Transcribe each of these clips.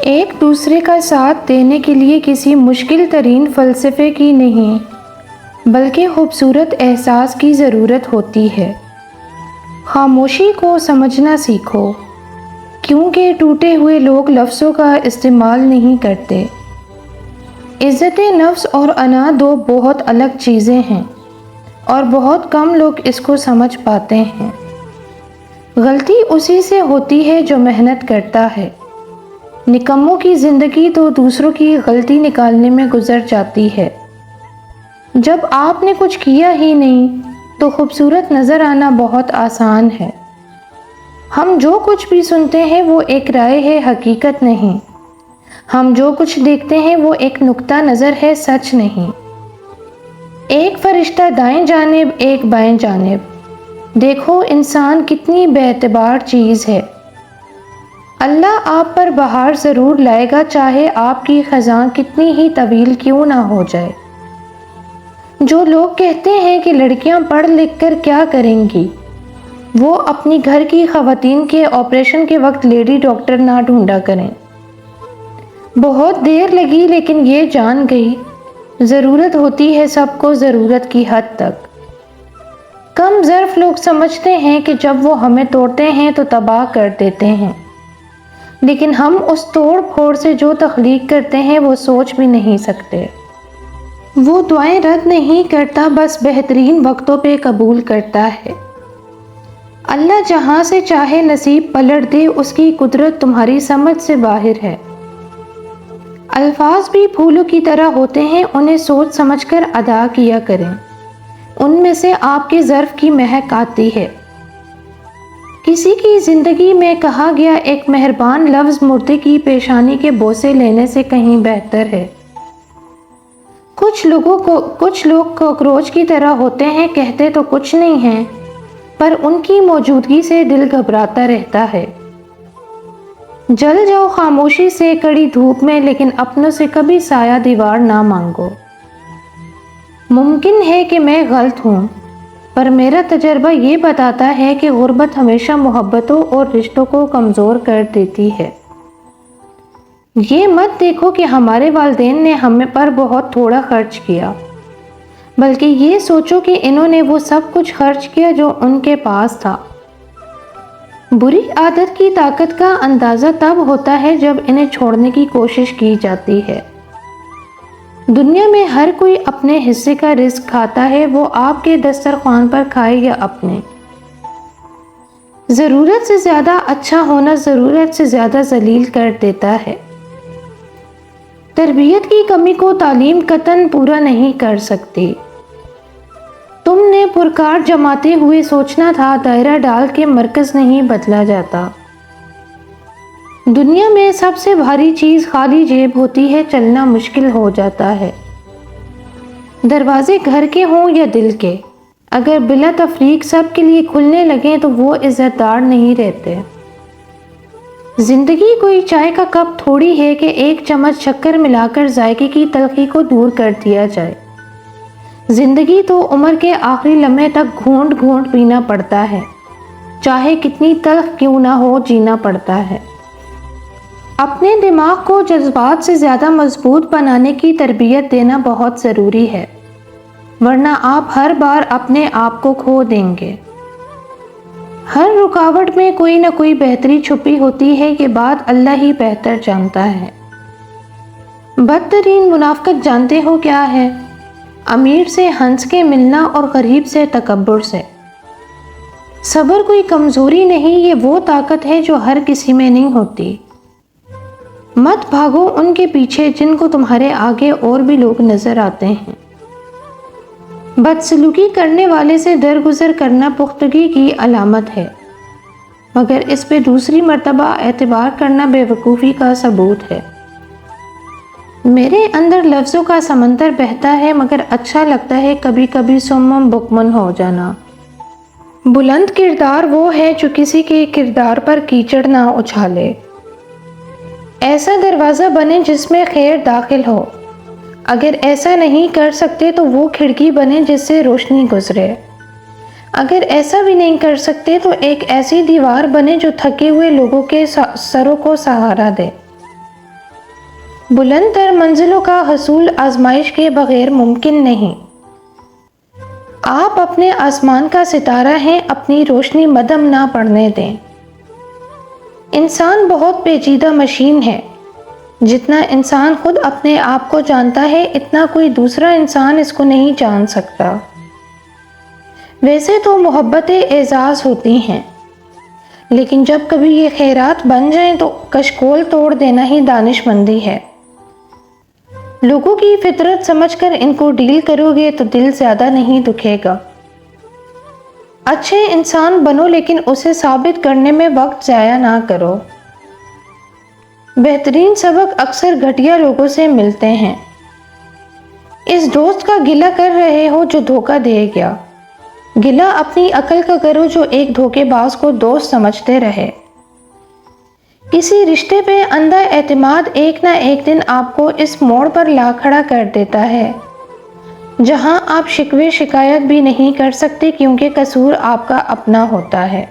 ایک دوسرے کا ساتھ دینے کے لیے کسی مشکل ترین فلسفے کی نہیں بلکہ خوبصورت احساس کی ضرورت ہوتی ہے۔ خاموشی کو سمجھنا سیکھو، کیونکہ ٹوٹے ہوئے لوگ لفظوں کا استعمال نہیں کرتے۔ عزت نفس اور انا دو بہت الگ چیزیں ہیں اور بہت کم لوگ اس کو سمجھ پاتے ہیں۔ غلطی اسی سے ہوتی ہے جو محنت کرتا ہے۔ نکموں کی زندگی تو دوسروں کی غلطی نکالنے میں گزر جاتی ہے۔ جب آپ نے کچھ کیا ہی نہیں تو خوبصورت نظر آنا بہت آسان ہے۔ ہم جو کچھ بھی سنتے ہیں وہ ایک رائے ہے، حقیقت نہیں۔ ہم جو کچھ دیکھتے ہیں وہ ایک نقطہ نظر ہے، سچ نہیں۔ ایک فرشتہ دائیں جانب، ایک بائیں جانب۔ دیکھو انسان کتنی بے اعتبار چیز ہے۔ اللہ آپ پر بہار ضرور لائے گا، چاہے آپ کی خزاں کتنی ہی طویل کیوں نہ ہو جائے۔ جو لوگ کہتے ہیں کہ لڑکیاں پڑھ لکھ کر کیا کریں گی، وہ اپنی گھر کی خواتین کے آپریشن کے وقت لیڈی ڈاکٹر نہ ڈھونڈا کریں۔ بہت دیر لگی لیکن یہ جان گئی، ضرورت ہوتی ہے سب کو ضرورت کی حد تک۔ کم ظرف لوگ سمجھتے ہیں کہ جب وہ ہمیں توڑتے ہیں تو تباہ کر دیتے ہیں، لیکن ہم اس توڑ پھوڑ سے جو تخلیق کرتے ہیں وہ سوچ بھی نہیں سکتے۔ وہ دعائیں رد نہیں کرتا، بس بہترین وقتوں پہ قبول کرتا ہے۔ اللہ جہاں سے چاہے نصیب پلٹ دے، اس کی قدرت تمہاری سمجھ سے باہر ہے۔ الفاظ بھی پھولوں کی طرح ہوتے ہیں، انہیں سوچ سمجھ کر ادا کیا کریں، ان میں سے آپ کے ظرف کی مہک آتی ہے۔ کسی کی زندگی میں کہا گیا ایک مہربان لفظ مردے کی پیشانی کے بوسے لینے سے کہیں بہتر ہے۔ کچھ لوگ کاکروچ کی طرح ہوتے ہیں، کہتے تو کچھ نہیں ہیں پر ان کی موجودگی سے دل گھبراتا رہتا ہے۔ جل جاؤ خاموشی سے کڑی دھوپ میں، لیکن اپنوں سے کبھی سایہ دیوار نہ مانگو۔ ممکن ہے کہ میں غلط ہوں، پر میرا تجربہ یہ بتاتا ہے کہ غربت ہمیشہ محبتوں اور رشتوں کو کمزور کر دیتی ہے۔ یہ مت دیکھو کہ ہمارے والدین نے ہمیں پر بہت تھوڑا خرچ کیا، بلکہ یہ سوچو کہ انہوں نے وہ سب کچھ خرچ کیا جو ان کے پاس تھا۔ بری عادت کی طاقت کا اندازہ تب ہوتا ہے جب انہیں چھوڑنے کی کوشش کی جاتی ہے۔ دنیا میں ہر کوئی اپنے حصے کا رزق کھاتا ہے، وہ آپ کے دسترخوان پر کھائے یا اپنے۔ ضرورت سے زیادہ اچھا ہونا ضرورت سے زیادہ ذلیل کر دیتا ہے۔ تربیت کی کمی کو تعلیم قطعاً پورا نہیں کر سکتی۔ تم نے پرکار جماتے ہوئے سوچنا تھا، دائرہ ڈال کے مرکز نہیں بدلا جاتا۔ دنیا میں سب سے بھاری چیز خالی جیب ہوتی ہے، چلنا مشکل ہو جاتا ہے۔ دروازے گھر کے ہوں یا دل کے، اگر بلا تفریق سب کے لیے کھلنے لگیں تو وہ عزت دار نہیں رہتے۔ زندگی کوئی چائے کا کپ تھوڑی ہے کہ ایک چمچ شکر ملا کر ذائقے کی تلخی کو دور کر دیا جائے۔ زندگی تو عمر کے آخری لمحے تک گھونٹ گھونٹ پینا پڑتا ہے، چاہے کتنی تلخ کیوں نہ ہو، جینا پڑتا ہے۔ اپنے دماغ کو جذبات سے زیادہ مضبوط بنانے کی تربیت دینا بہت ضروری ہے، ورنہ آپ ہر بار اپنے آپ کو کھو دیں گے۔ ہر رکاوٹ میں کوئی نہ کوئی بہتری چھپی ہوتی ہے، یہ بات اللہ ہی بہتر جانتا ہے۔ بدترین منافقت جانتے ہو کیا ہے؟ امیر سے ہنس کے ملنا اور غریب سے تکبر سے۔ صبر کوئی کمزوری نہیں، یہ وہ طاقت ہے جو ہر کسی میں نہیں ہوتی۔ مت بھاگو ان کے پیچھے جن کو تمہارے آگے اور بھی لوگ نظر آتے ہیں۔ بدسلوکی کرنے والے سے درگزر کرنا پختگی کی علامت ہے، مگر اس پہ دوسری مرتبہ اعتبار کرنا بے وقوفی کا ثبوت ہے۔ میرے اندر لفظوں کا سمندر بہتا ہے، مگر اچھا لگتا ہے کبھی کبھی سمم بکمن ہو جانا۔ بلند کردار وہ ہے جو کسی کے کردار پر کیچڑ نہ اچھالے۔ ایسا دروازہ بنے جس میں خیر داخل ہو، اگر ایسا نہیں کر سکتے تو وہ کھڑکی بنے جس سے روشنی گزرے۔ اگر ایسا بھی نہیں کر سکتے تو ایک ایسی دیوار بنے جو تھکے ہوئے لوگوں کے سروں کو سہارا دے۔ بلند تر منزلوں کا حصول آزمائش کے بغیر ممکن نہیں۔ آپ اپنے آسمان کا ستارہ ہیں، اپنی روشنی مدھم نہ پڑنے دیں۔ انسان بہت پیچیدہ مشین ہے۔ جتنا انسان خود اپنے آپ کو جانتا ہے، اتنا کوئی دوسرا انسان اس کو نہیں جان سکتا۔ ویسے تو محبتیں اعزاز ہوتی ہیں، لیکن جب کبھی یہ خیرات بن جائیں تو کشکول توڑ دینا ہی دانش مندی ہے۔ لوگوں کی فطرت سمجھ کر ان کو ڈیل کرو گے تو دل زیادہ نہیں دکھے گا۔ اچھے انسان بنو، لیکن اسے ثابت کرنے میں وقت ضائع نہ کرو۔ بہترین سبق اکثر گھٹیا لوگوں سے ملتے ہیں۔ اس دوست کا گلہ کر رہے ہو جو دھوکہ دے گیا، گلہ اپنی عقل کا کرو جو ایک دھوکے باز کو دوست سمجھتے رہے۔ کسی رشتے پہ اندھا اعتماد ایک نہ ایک دن آپ کو اس موڑ پر لا کھڑا کر دیتا ہے جہاں آپ شکوے شکایت بھی نہیں کر سکتے، کیونکہ قصور آپ کا اپنا ہوتا ہے۔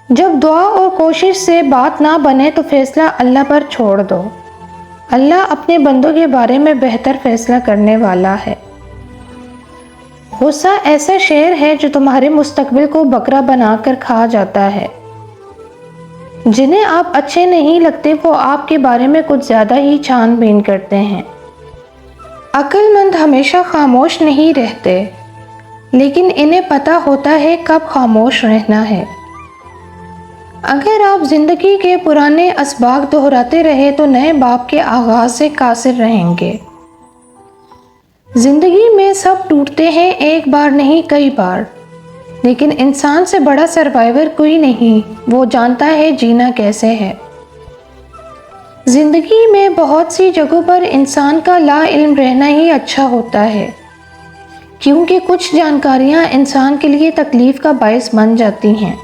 جب دعا اور کوشش سے بات نہ بنے تو فیصلہ اللہ پر چھوڑ دو۔ اللہ اپنے بندوں کے بارے میں بہتر فیصلہ کرنے والا ہے۔ غصہ ایسا شیر ہے جو تمہارے مستقبل کو بکرا بنا کر کھا جاتا ہے۔ جنہیں آپ اچھے نہیں لگتے وہ آپ کے بارے میں کچھ زیادہ ہی چھان بین کرتے ہیں۔ عقل مند ہمیشہ خاموش نہیں رہتے، لیکن انہیں پتہ ہوتا ہے کب خاموش رہنا ہے۔ اگر آپ زندگی کے پرانے اسباق دہراتے رہے تو نئے باب کے آغاز سے قاصر رہیں گے۔ زندگی میں سب ٹوٹتے ہیں، ایک بار نہیں کئی بار، لیکن انسان سے بڑا سروائیور کوئی نہیں، وہ جانتا ہے جینا کیسے ہے۔ زندگی میں بہت سی جگہوں پر انسان کا لا علم رہنا ہی اچھا ہوتا ہے، کیونکہ کچھ جانکاریاں انسان کے لیے تکلیف کا باعث بن جاتی ہیں۔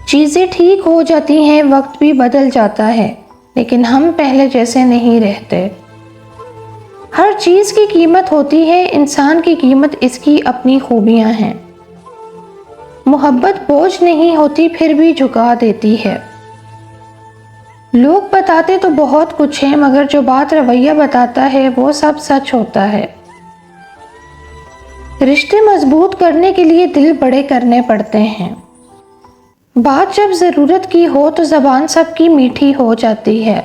چیزیں ٹھیک ہو جاتی ہیں، وقت بھی بدل جاتا ہے، لیکن ہم پہلے جیسے نہیں رہتے۔ ہر چیز کی قیمت ہوتی ہے، انسان کی قیمت اس کی اپنی خوبیاں ہیں۔ محبت بوجھ نہیں ہوتی، پھر بھی جھکا دیتی ہے۔ لوگ بتاتے تو بہت کچھ ہے، مگر جو بات رویہ بتاتا ہے وہ سب سچ ہوتا ہے۔ رشتے مضبوط کرنے کے لیے دل بڑے کرنے پڑتے ہیں۔ بات جب ضرورت کی ہو تو زبان سب کی میٹھی ہو جاتی ہے۔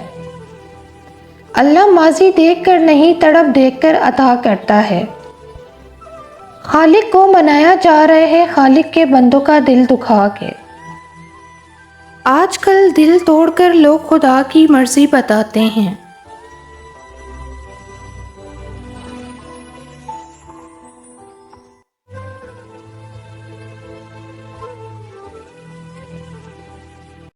اللہ ماضی دیکھ کر نہیں، تڑپ دیکھ کر عطا کرتا ہے۔ خالق کو منایا جا رہے ہے خالق کے بندوں کا دل دکھا کے۔ آج کل دل توڑ کر لوگ خدا کی مرضی بتاتے ہیں۔